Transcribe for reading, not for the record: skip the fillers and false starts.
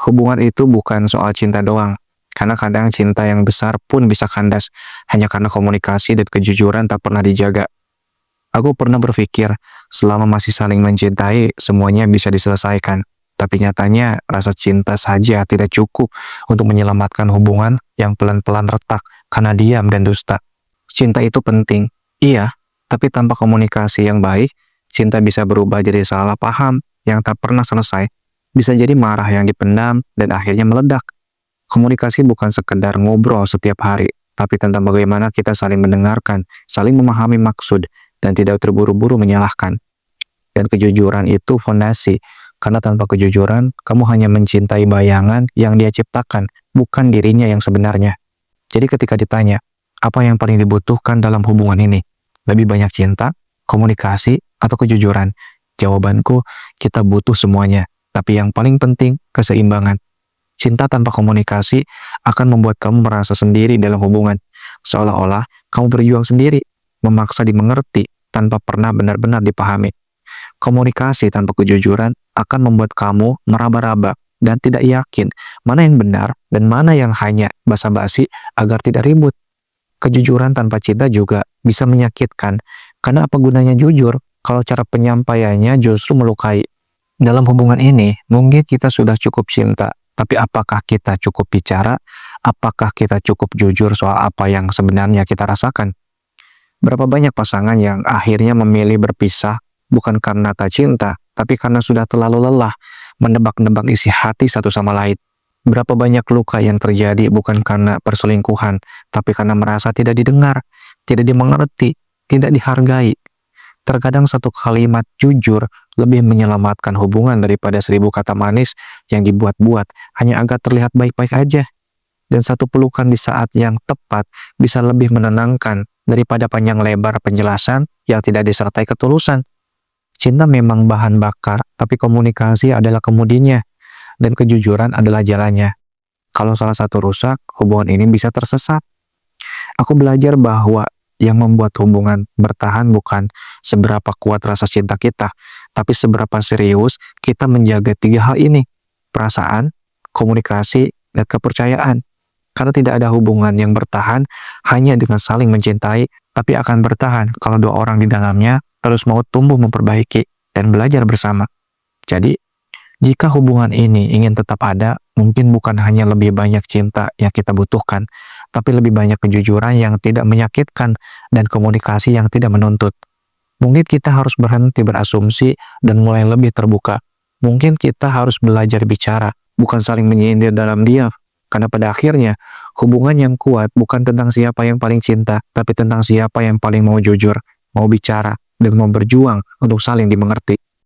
Hubungan itu bukan soal cinta doang, karena kadang cinta yang besar pun bisa kandas hanya karena komunikasi dan kejujuran tak pernah dijaga. Aku pernah berpikir, selama masih saling mencintai, semuanya bisa diselesaikan. Tapi nyatanya, rasa cinta saja tidak cukup untuk menyelamatkan hubungan yang pelan-pelan retak karena diam dan dusta. Cinta itu penting, iya, tapi tanpa komunikasi yang baik, cinta bisa berubah jadi salah paham yang tak pernah selesai. Bisa jadi marah yang dipendam dan akhirnya meledak. Komunikasi bukan sekedar ngobrol setiap hari, tapi tentang bagaimana kita saling mendengarkan, saling memahami maksud, dan tidak terburu-buru menyalahkan. Dan kejujuran itu fondasi, karena tanpa kejujuran, kamu hanya mencintai bayangan yang dia ciptakan, bukan dirinya yang sebenarnya. Jadi ketika ditanya, apa yang paling dibutuhkan dalam hubungan ini? Lebih banyak cinta, komunikasi, atau kejujuran? Jawabanku, kita butuh semuanya. Tapi yang paling penting, keseimbangan. Cinta tanpa komunikasi akan membuat kamu merasa sendiri dalam hubungan. Seolah-olah kamu berjuang sendiri, memaksa dimengerti tanpa pernah benar-benar dipahami. Komunikasi tanpa kejujuran akan membuat kamu meraba-raba dan tidak yakin mana yang benar dan mana yang hanya basa-basi agar tidak ribut. Kejujuran tanpa cinta juga bisa menyakitkan, karena apa gunanya jujur kalau cara penyampaiannya justru melukai. Dalam hubungan ini, mungkin kita sudah cukup cinta, tapi apakah kita cukup bicara? Apakah kita cukup jujur soal apa yang sebenarnya kita rasakan? Berapa banyak pasangan yang akhirnya memilih berpisah bukan karena tak cinta, tapi karena sudah terlalu lelah menebak-nebak isi hati satu sama lain. Berapa banyak luka yang terjadi bukan karena perselingkuhan, tapi karena merasa tidak didengar, tidak dimengerti, tidak dihargai. Terkadang satu kalimat jujur lebih menyelamatkan hubungan daripada 1000 kata manis yang dibuat-buat hanya agar terlihat baik-baik aja. Dan satu pelukan di saat yang tepat bisa lebih menenangkan daripada panjang lebar penjelasan yang tidak disertai ketulusan. Cinta memang bahan bakar, tapi komunikasi adalah kemudinya, dan kejujuran adalah jalannya. Kalau salah satu rusak, hubungan ini bisa tersesat. Aku belajar bahwa yang membuat hubungan bertahan bukan seberapa kuat rasa cinta kita, tapi seberapa serius kita menjaga 3 hal ini: perasaan, komunikasi, dan kepercayaan. Karena tidak ada hubungan yang bertahan hanya dengan saling mencintai, tapi akan bertahan kalau 2 orang di dalamnya terus mau tumbuh memperbaiki dan belajar bersama. Jadi, jika hubungan ini ingin tetap ada, mungkin bukan hanya lebih banyak cinta yang kita butuhkan, tapi lebih banyak kejujuran yang tidak menyakitkan dan komunikasi yang tidak menuntut. Mungkin kita harus berhenti berasumsi dan mulai lebih terbuka. Mungkin kita harus belajar bicara, bukan saling menyindir dalam diam. Karena pada akhirnya, hubungan yang kuat bukan tentang siapa yang paling cinta, tapi tentang siapa yang paling mau jujur, mau bicara, dan mau berjuang untuk saling dimengerti.